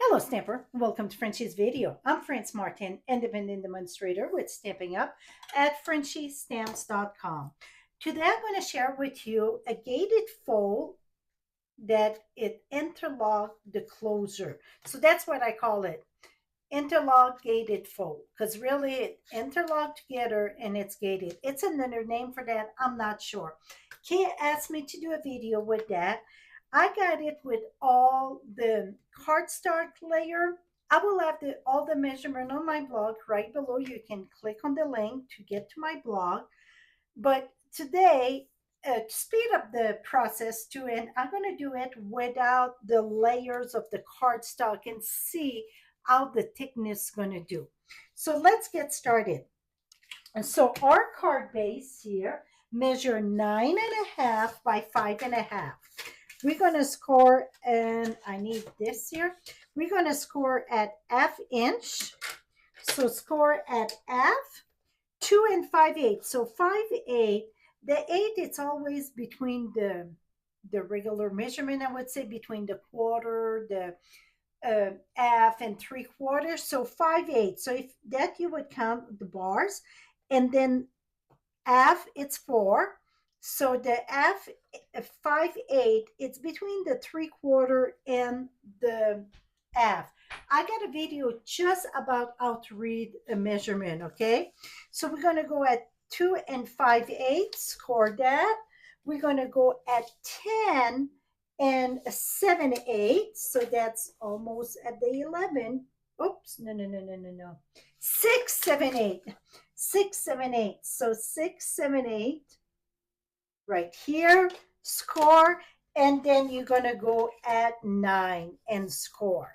Hello Stamper, welcome to Frenchie's video. I'm France Martin, independent demonstrator with Stamping Up at frenchiestamps.com. Today I'm going to share with you a gated fold that it interlock the closure. So that's what I call it, interlock gated fold, because really it interlock together and it's gated. It's another name for that, I'm not sure. Kay asked me to do a video with that. I got it with all the cardstock layer. I will have all the measurement on my blog right below. You can click on the link to get to my blog. But today, to speed up the process too, and I'm going to do it without the layers of the cardstock and see how the thickness is going to do. So let's get started. And so our card base here measure 9.5 by 5.5. We're going to score, and I need this here. We're going to score at ½ inch. So score at ½ 2 and 5/8. So 5/8, the 8, it's always between the regular measurement, I would say, between the quarter, the ½ and 3/4. So 5/8. So if that, you would count the bars, and then ½ it's 4. So the ½ 5/8, it's between the 3/4 and the ½. I got a video just about how to read a measurement, okay? So we're going to go at 2 and 5/8, score that. We're going to go at 10 and 7/8, so that's almost at the 11. Oops, no. 6, 7, 8. 6, 7, 8. So 6, 7, 8 right here, score, and then you're going to go at 9 and score.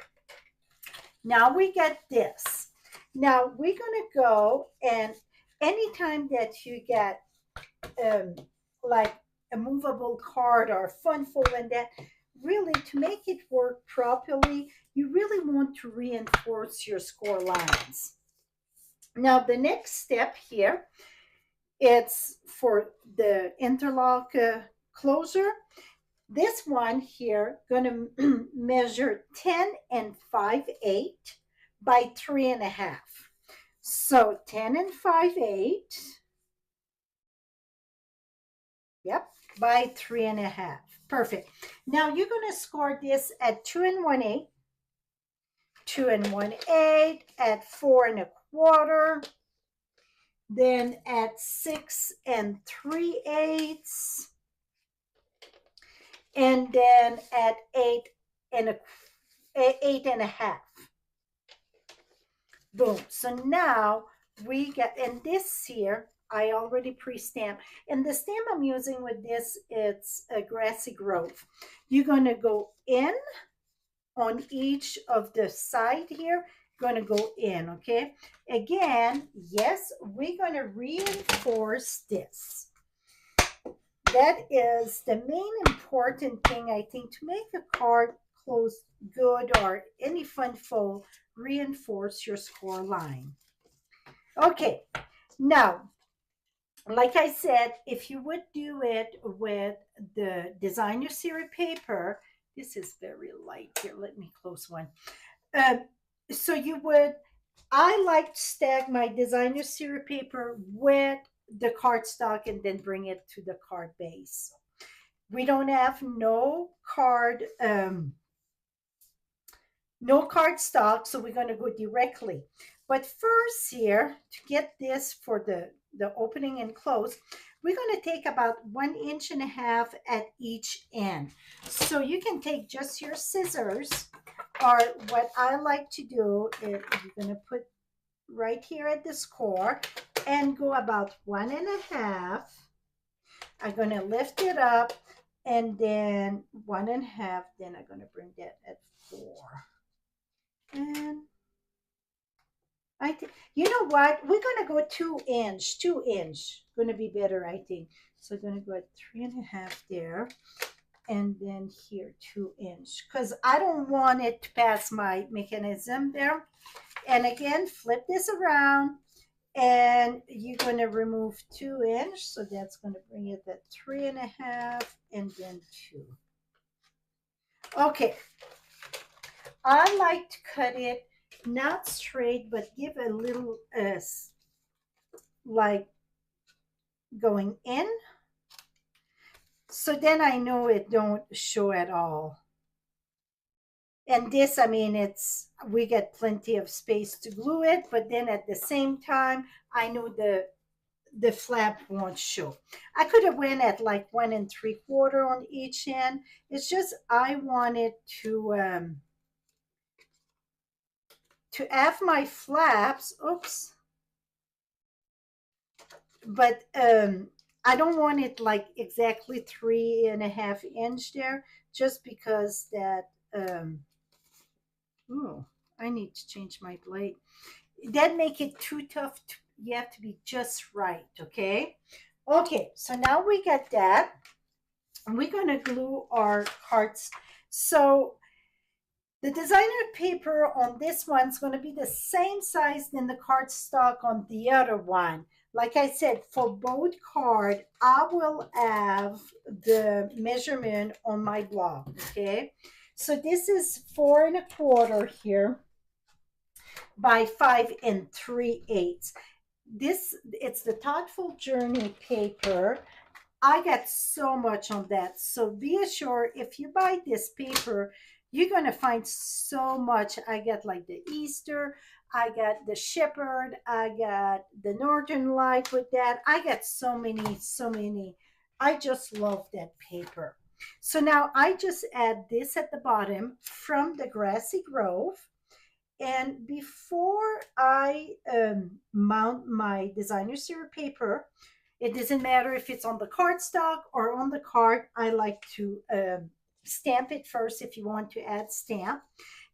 Now we get this. Now we're going to go, and anytime that you get like a movable card or a fun fold, and that really, to make it work properly, you really want to reinforce your score lines. Now the next step here, it's for the interlock closure. This one here going to measure 10 and 5/8 by 3.5. So 10 and 5/8, yep, by 3.5. Perfect. Now you're going to score this at 2 and 1/8, 2 and 1/8, at 4 1/4, then at 6 and 3/8, and then at 8.5. Boom. So now we get, and this here I already pre-stamped, and the stamp I'm using with this, it's a grassy grove. You're going to go in on each of the side here, going to go in, okay? Again, yes, we're going to reinforce this. That is the main important thing, I think, to make a card close good or any fun fold. Reinforce your score line. Okay, now, like I said, if you would do it with the designer series paper, this is very light here. Let me close one. So you would, I like to stack my designer series paper with the cardstock and then bring it to the card base. We don't have no cardstock, so we're going to go directly. But first here, to get this for the opening and close, we're going to take about 1.5 inches at each end. So you can take just your scissors, or what I like to do is you're going to put right here at the score and go about 1.5. I'm going to lift it up, and then 1.5, then I'm going to bring that at 4. And I think, you know what, we're going to go 2 inch, going to be better, I think. So I'm going to go at 3.5 there, and then here 2 inch, because I don't want it to pass my mechanism there. And again, flip this around, and you're going to remove 2 inch, so that's going to bring it at 3.5, and then 2. Okay, I like to cut it not straight, but give a little like going in. So then I know it don't show at all. And this, I mean, we get plenty of space to glue it, but then at the same time, I know the flap won't show. I could have went at like 1 3/4 on each end. It's just I wanted to have my flaps. Oops, but I don't want it like exactly 3.5 inch there, just because that. Oh, I need to change my blade. That make it too tough. You have to be just right. Okay. Okay. So now we get that. And we're going to glue our cards. So the designer paper on this one is going to be the same size than the cardstock on the other one. Like I said, for both card, I will have the measurement on my blog. Okay. So this is 4 1/4 here by 5 3/8. It's the Thoughtful Journey paper. I got so much on that. So be assured, if you buy this paper, you're going to find so much. I got like the Easter, I got the Shepherd, I got the Northern Light with that. I got so many, so many. I just love that paper. So now I just add this at the bottom from the Grassy Grove. And before I mount my designer series paper, it doesn't matter if it's on the cardstock or on the card. I like to stamp it first if you want to add stamp.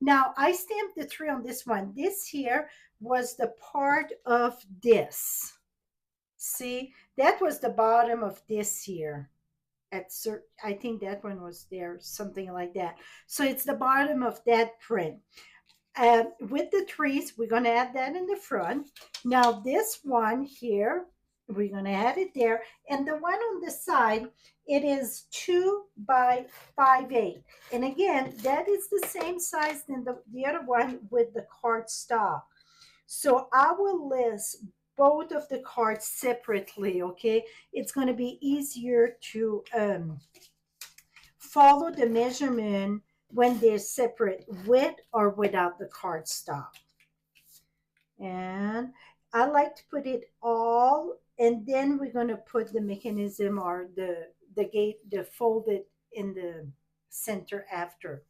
Now, I stamped the 3 on this one. This here was the part of this. See, that was the bottom of this here. I think that one was there, something like that. So it's the bottom of that print. With the trees, we're going to add that in the front. Now this one here, we're going to add it there. And the one on the side, it is 2 by 5/8. And again, that is the same size than the other one with the cardstock. So I will list both of the cards separately, okay? It's going to be easier to follow the measurement when they're separate, with or without the cardstock. And I like to put it all, and then we're going to put the mechanism or the folded in the center after.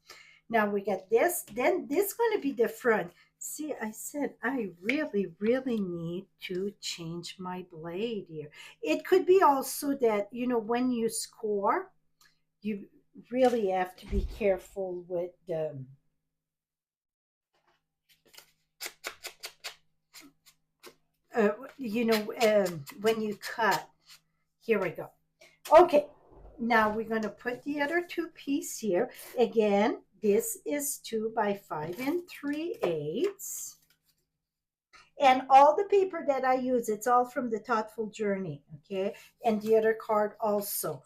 Now we got this, then this is going to be the front. See, I said I really, really need to change my blade here. It could be also that, when you score, you really have to be careful with when you cut. Here we go. Okay, now we're going to put the other 2 pieces here. Again, this is 2 by 5 3/8. And all the paper that I use, it's all from the Thoughtful Journey, okay? And the other card also.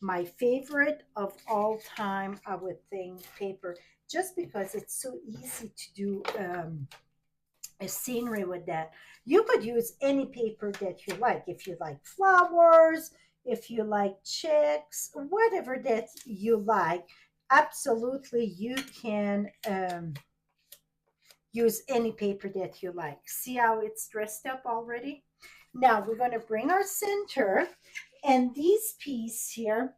My favorite of all time, I would think, paper, just because it's so easy to do a scenery with that. You could use any paper that you like. If you like flowers, if you like checks, whatever that you like, absolutely you can use any paper that you like. See how it's dressed up already? Now we're going to bring our center, and these pieces here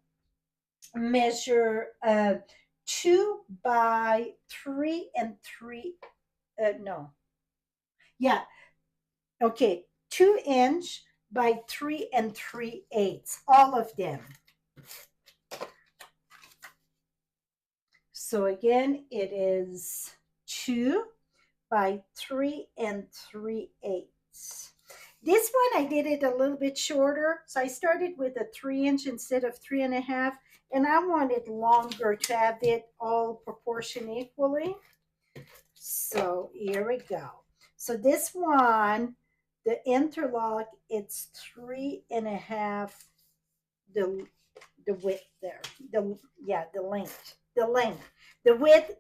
measure 2 by 3 3. No. Yeah. Okay. 2 inch by 3 3/8. All of them. So again, it is 2 by 3 3/8. This one, I did it a little bit shorter. So I started with a 3 inch instead of 3.5. And I want it longer to have it all proportioned equally. So here we go. So this one, the interlock, it's 3.5, the width there. The length. The width,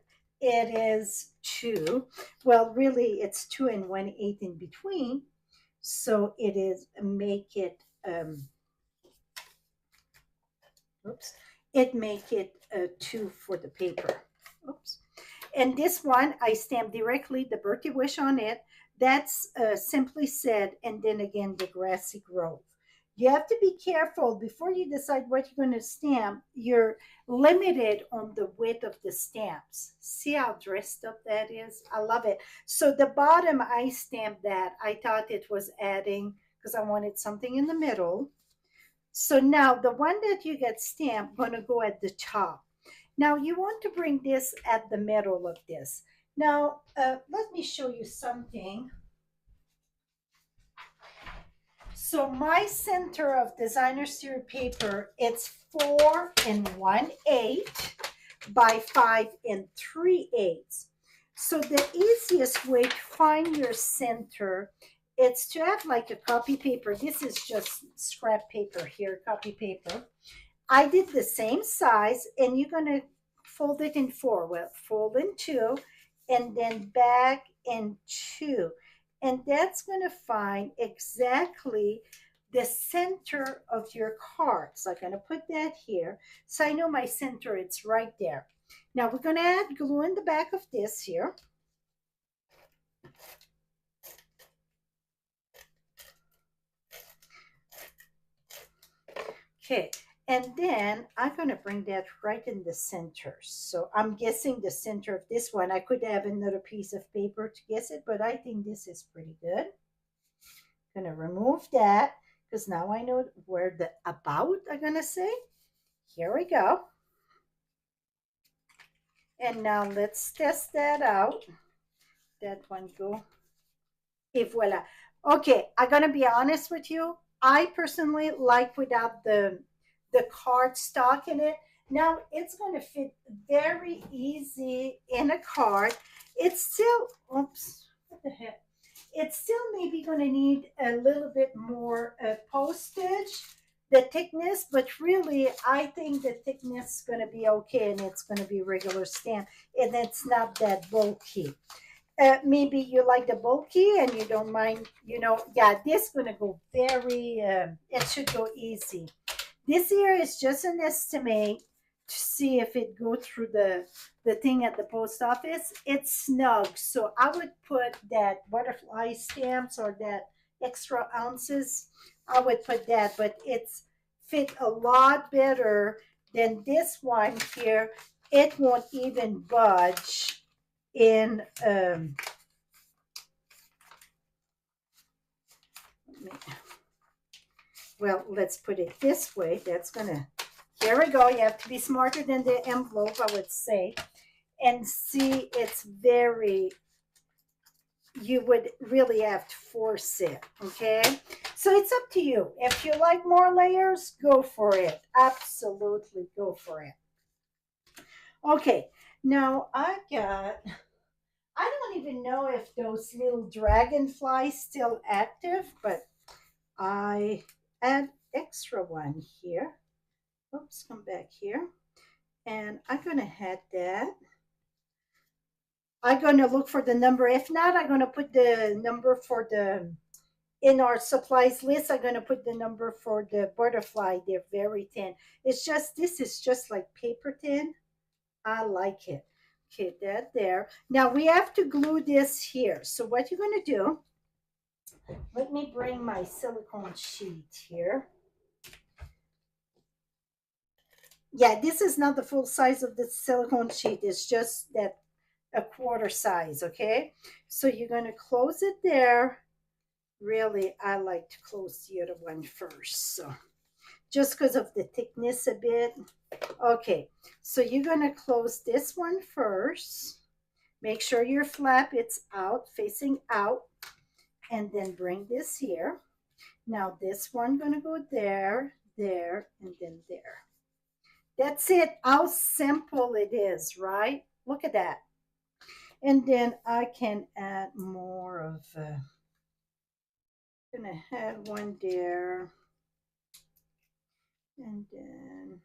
it is 2. Well, really, it's 2 and 1/8 in between. So it is make it, oops, it make it 2 for the paper. Oops. And this one, I stamp directly the birthday wish on it. That's simply said, and then again, the grassy grove. You have to be careful before you decide what you're going to stamp. You're limited on the width of the stamps. See how dressed up that is? I love it. So the bottom, I stamped that. I thought it was adding because I wanted something in the middle. So now the one that you get stamped going to go at the top. Now you want to bring this at the middle of this. Now, let me show you something. So my center of designer series paper, it's 4 and 1/8 by 5 and 3/8. So the easiest way to find your center, it's to have like a copy paper. This is just scrap paper here, copy paper. I did the same size, and you're going to fold it in 4. Well, fold in 2, and then back in 2. And that's going to find exactly the center of your card. So I'm going to put that here. So I know my center, it's right there. Now we're going to add glue in the back of this here. Okay. And then I'm going to bring that right in the center. So I'm guessing the center of this one. I could have another piece of paper to guess it, but I think this is pretty good. I'm going to remove that because now I know where the about I'm going to say. Here we go. And now let's test that out. That one go. Et voila. Okay, I'm going to be honest with you. I personally like without the cardstock in it. Now it's going to fit very easy in a card. It's still, oops, what the heck? It's still maybe going to need a little bit more postage, the thickness, but really I think the thickness is going to be okay, and it's going to be regular stamp, and it's not that bulky. Maybe you like the bulky and you don't mind, yeah, this is going to go very, it should go easy. This here is just an estimate to see if it go through the thing at the post office. It's snug, so I would put that butterfly stamps or that extra ounces. I would put that, but it's fit a lot better than this one here. It won't even budge in. Well, let's put it this way. That's gonna, here we go. You have to be smarter than the envelope, I would say. And see, it's very, you would really have to force it, okay? So it's up to you. If you like more layers, go for it. Absolutely go for it. Okay, now I don't even know if those little dragonflies still active, but I add extra one here. Oops, come back here. And I'm going to add that. I'm going to look for the number. If not, I'm going to put the number for the, in our supplies list, I'm going to put the number for the butterfly. They're very thin. It's just, this is just like paper thin. I like it. Okay, that there. Now we have to glue this here. So what you're going to do, let me bring my silicone sheet here. Yeah, this is not the full size of the silicone sheet. It's just that a quarter size, okay? So you're going to close it there. Really, I like to close the other one first. So just because of the thickness a bit. Okay, so you're going to close this one first. Make sure your flap, it's out, facing out. And then bring this here. Now this one going to go there, there, and then there. That's it. How simple it is, right? Look at that. And then I can add more of, I'm gonna add one there. And then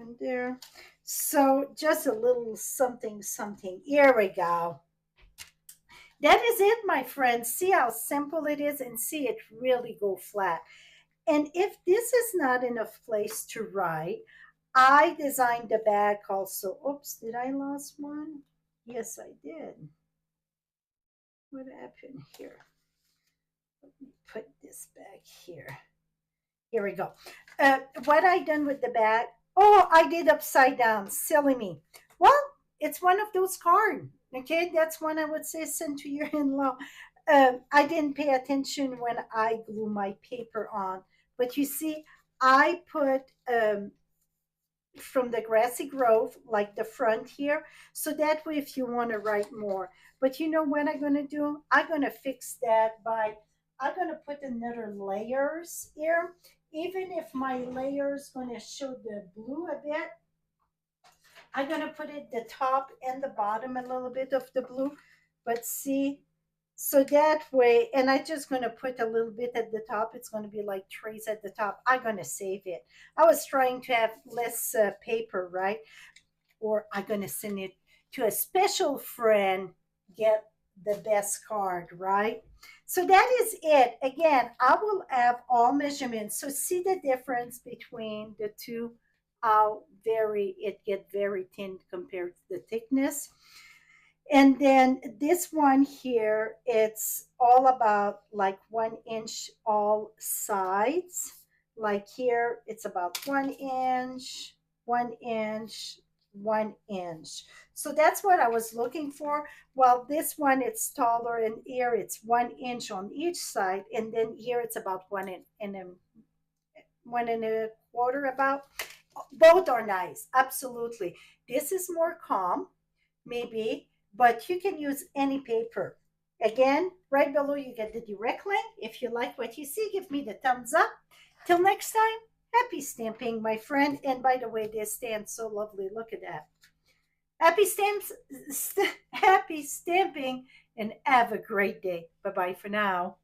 in there. So just a little something, something. Here we go. That is it, my friends. See how simple it is and see it really go flat. And if this is not enough place to write, I designed the bag also. Oops, did I lose one? Yes, I did. What happened here? Let me put this back here. Here we go. What I done with the bag? Oh, I did upside down. Silly me. Well, it's one of those cards. Okay, that's one I would say send to your in-law. I didn't pay attention when I glue my paper on, but you see, I put from the grassy grove, like the front here. So that way, if you want to write more. But you know what I'm going to do? I'm going to fix that by, I'm going to put another layers here. Even if my layer is going to show the blue a bit, I'm going to put it the top and the bottom a little bit of the blue. But see, so that way, and I'm just going to put a little bit at the top. It's going to be like trace at the top. I'm going to save it. I was trying to have less paper, right? Or I'm going to send it to a special friend, get the best card, right? So that is it. Again, I will have all measurements. So see the difference between the two, how very, it get very thin compared to the thickness. And then this one here, it's all about like 1 inch all sides. Like here, it's about 1 inch, 1 inch, 1 inch. So that's what I was looking for. Well, this one, it's taller, and here it's 1 inch on each side. And then here it's about 1 and a quarter about. Both are nice, absolutely. This is more calm, maybe, but you can use any paper. Again, right below you get the direct link. If you like what you see, give me the thumbs up. Till next time, happy stamping, my friend. And by the way, this stamp's so lovely. Look at that. Happy stamps, happy stamping, and have a great day. Bye-bye for now.